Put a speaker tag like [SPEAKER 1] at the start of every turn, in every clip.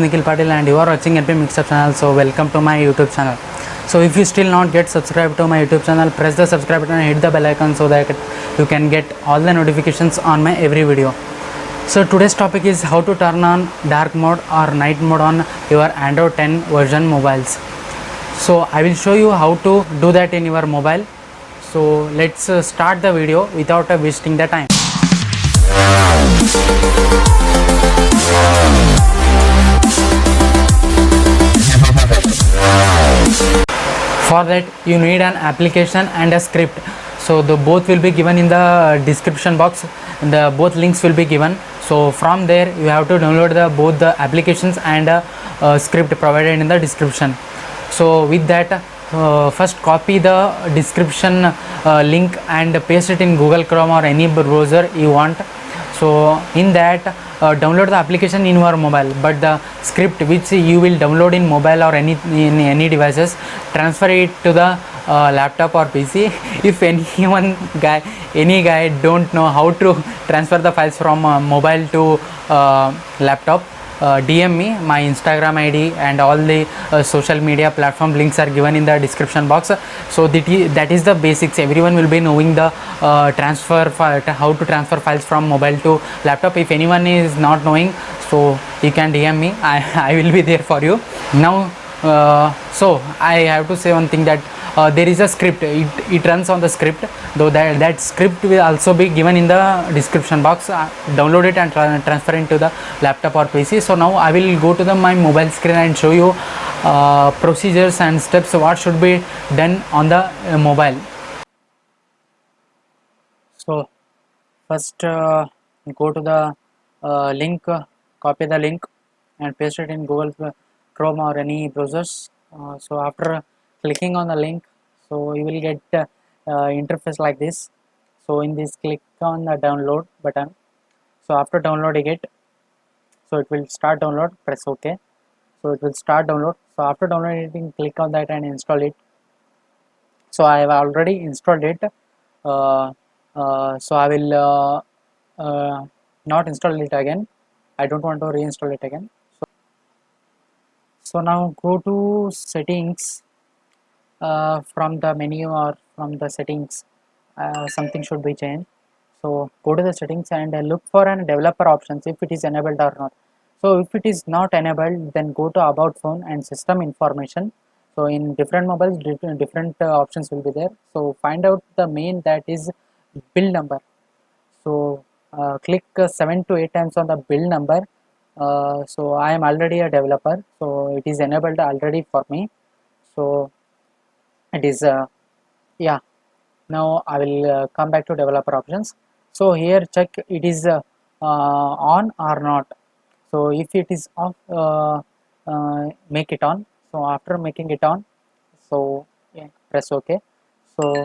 [SPEAKER 1] Nikhil Patil and you are watching NP Mixup channel. So welcome to my YouTube channel. So if you still not get subscribed to my YouTube channel, press the subscribe button and hit the bell icon so that you can get all the notifications on my every video. So today's topic is how to turn on dark mode or night mode on your Android 10 version mobiles. So I will show you how to do that in your mobile. So let's start the video without wasting the time. For that you need an application and a script. So the both will be given in the description box, and the both links will be given. So from there you have to download both the applications and script provided in the description. So with that, first copy the description link and paste it in Google Chrome or any browser you want. So in that, download the application in your mobile, but the script which you will download in mobile or in any devices, transfer it to the laptop or PC. If any guy don't know how to transfer the files from mobile to laptop, DM me. My Instagram ID and all the social media platform links are given in the description box. So that is the basics. Everyone will be knowing the how to transfer files from mobile to laptop. If anyone is not knowing, so you can DM me. I will be there for you. Now so I have to say one thing, that there is a script. It runs on the script, though that script will also be given in the description box. Download it and transfer it to the laptop or PC. So now I will go to my mobile screen and show you procedures and steps what should be done on the mobile. So first go to the link, copy the link and paste it in Google Chrome or any browsers. So after clicking on the link, so you will get interface like this. So in this, click on the download button. So after downloading it, so it will start download. Press OK. So it will start download. So after downloading, click on that and install it. So I have already installed it. So I will not install it again. I don't want to reinstall it again. So now go to settings. From the menu or from the settings, something should be changed. So go to the settings and look for an developer options if it is enabled or not. So if it is not enabled, then go to about phone and system information. So in different mobiles, different options will be there. So find out the main, that is build number. So click 7 to 8 times on the build number. So I am already a developer, so it is enabled already for me. So it is yeah. Now I will come back to developer options. So here check it is on or not. So if it is off, make it on. So after making it on, so yeah, press OK. So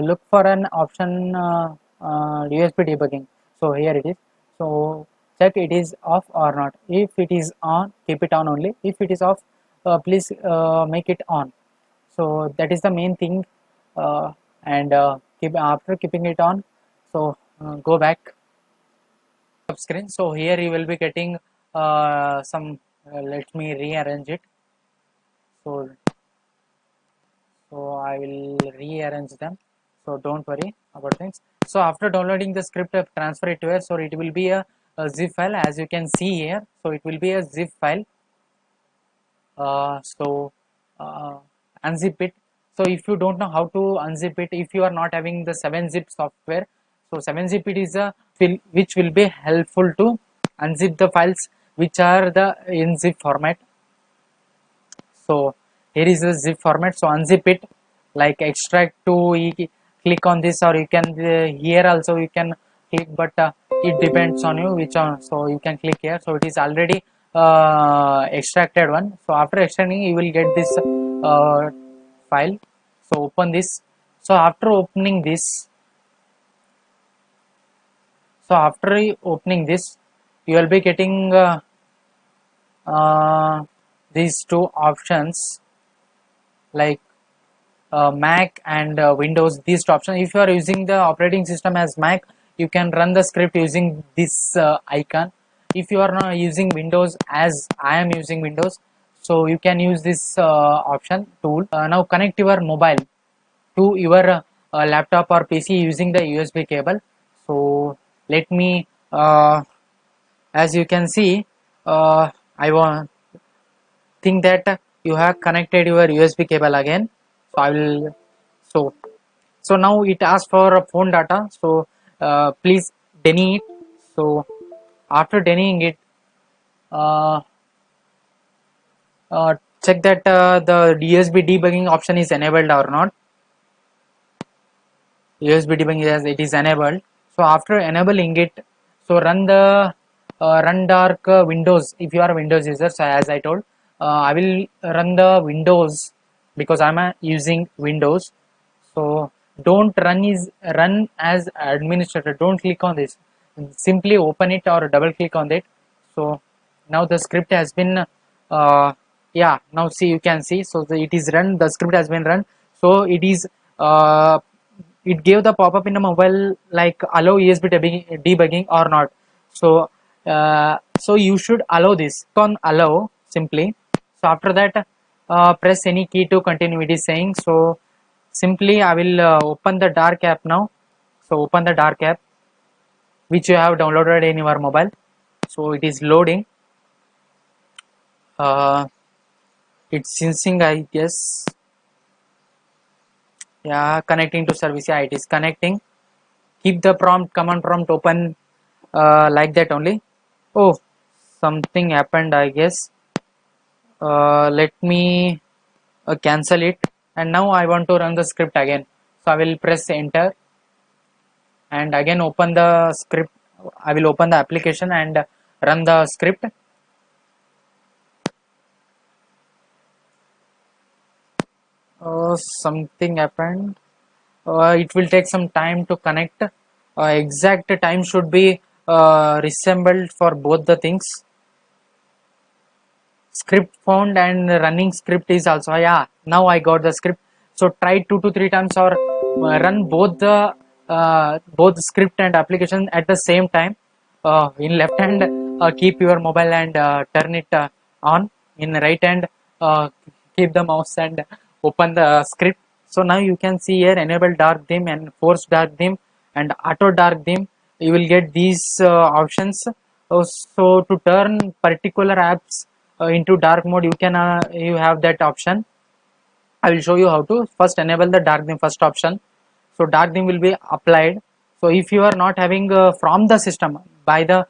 [SPEAKER 1] look for an option USB debugging. So here it is. So check it is off or not. If it is on, keep it on only. If it is off, please make it on. So that is the main thing. And after keeping it on, so go back up screen. So here you will be getting some let me rearrange it. So I will rearrange them, so don't worry about things. So after downloading the script, transfer it to here. So it will be a zip file, as you can see here. So it will be a zip file. So unzip it. So if you don't know how to unzip it, if you are not having the 7-zip software, so 7-zip it is a which will be helpful to unzip the files which are the in zip format. So here is the zip format. So unzip it, like extract to click on this, or you can here also you can click, but it depends on you which one. So you can click here. So it is already extracted one. So after extracting, you will get this file. So open this. So after opening this, you will be getting these two options, like Mac and Windows. These two options, if you are using the operating system as Mac, you can run the script using this icon. if you are not using Windows as I am using Windows, so you can use this option tool. Now connect your mobile to your laptop or PC using the USB cable. So let me as you can see, I want think that you have connected your USB cable again. So I will so so now it asks for phone data. So please deny it. So after denying it, uh, check that the USB debugging option is enabled or not. USB debugging it is enabled. So after enabling it, so run the run dark Windows if you are a Windows user. So as I told, I will run the Windows because I'm using Windows. So don't run as administrator. Don't click on this. Simply open it or double click on it. So now the script has been yeah, now see, you can see, so it is run, the script has been run. So it is uh, it gave the pop-up in the mobile like allow USB debugging or not. So so you should allow this. Click on allow simply. So after that press any key to continue, it is saying. So simply I will open the dark app now. So open the dark app which you have downloaded in your mobile. So it is loading. uh, it's syncing, I guess. Yeah, connecting to service. Yeah, it is connecting. Keep the prompt, command prompt open like that only. Oh, something happened, I guess. Let me cancel it, and now I want to run the script again. So I will press enter and again open the script. I will open the application and run the script. Something happened. It will take some time to connect. Exact time should be resembled for both the things. Script found and running script is also, yeah, now I got the script. So try 2 to 3 times or run both script and application at the same time. In left hand keep your mobile and turn it on. In right hand keep the mouse and open the script. So now you can see here enable dark theme and force dark theme and auto dark theme. You will get these options. So to turn particular apps into dark mode, you can you have that option. I will show you how to. First enable the dark theme, first option. So dark theme will be applied. So if you are not having from the system, by the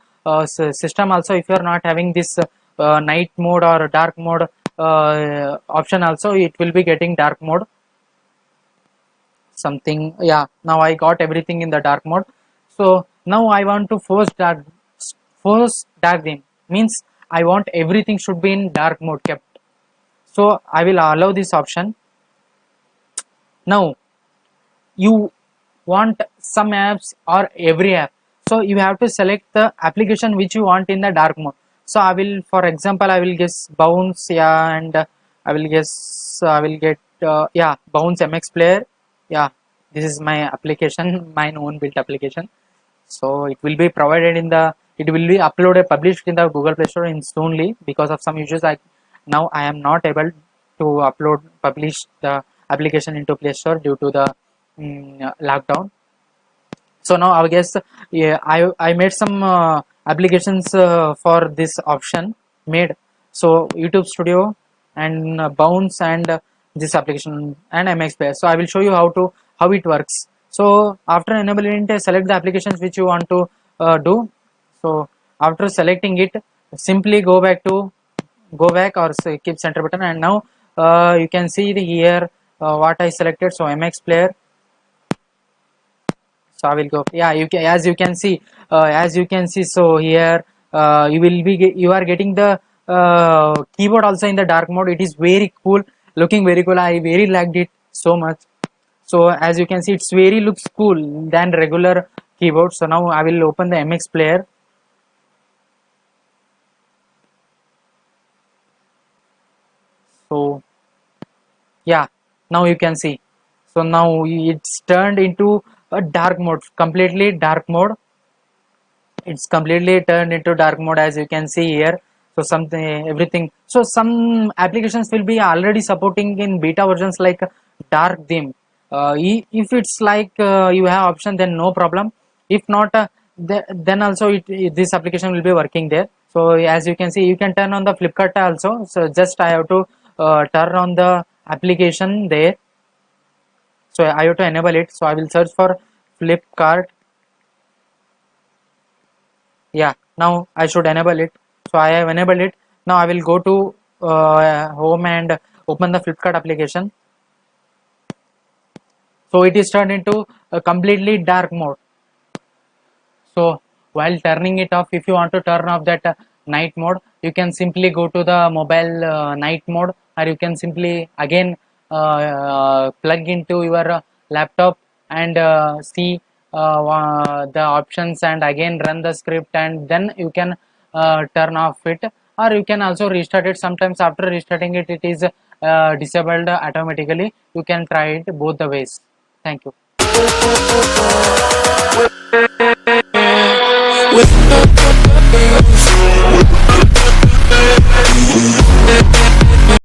[SPEAKER 1] system also, if you are not having this night mode or dark mode option also, it will be getting dark mode. Something, yeah, now I got everything in the dark mode. So now I want to force dark theme, means I want everything should be in dark mode kept. So I will allow this option. Now you want some apps or every app, so you have to select the application which you want in the dark mode. So I will, for example, I will guess bounce, yeah, and I will guess I will get yeah, bounce MX player. Yeah, this is my application, mine own built application. So it will be provided in the, it will be uploaded, published in the Google Play Store in soonly. Because of some issues, I am not able to publish the application into Play Store due to the lockdown. So now I guess, yeah, I made some applications for this option made. So YouTube Studio and Bounce and this application and MX Player. So I will show you how it works. So after enabling it, select the applications which you want to do. So after selecting it, simply go back or say, keep center button, and now you can see here what I selected. So MX Player. So I will go, yeah, you can, as you can see, so here you are getting the keyboard also in the dark mode. It is very cool, looking very cool. I very liked it so much. So as you can see, it's very looks cool than regular keyboard. So now I will open the MX Player. So yeah, now you can see, so now it's turned into a dark mode, completely dark mode. it's completely turned into dark mode, as you can see here. So something, everything, so some applications will be already supporting in beta versions like dark theme. If it's like you have option, then no problem. If not, then also this application will be working there. So as you can see, you can turn on the Flipkart also. So just I have to turn on the application there. So I have to enable it. So I will search for Flipkart. Yeah, now I should enable it. So I have enabled it. Now I will go to home and open the Flipkart application. So it is turned into a completely dark mode. So while turning it off, if you want to turn off that night mode, you can simply go to the mobile night mode, or you can simply again plug into your laptop and see the options, and again run the script, and then you can turn off it, or you can also restart it. Sometimes after restarting it, it is disabled automatically. You can try it both the ways. Thank you.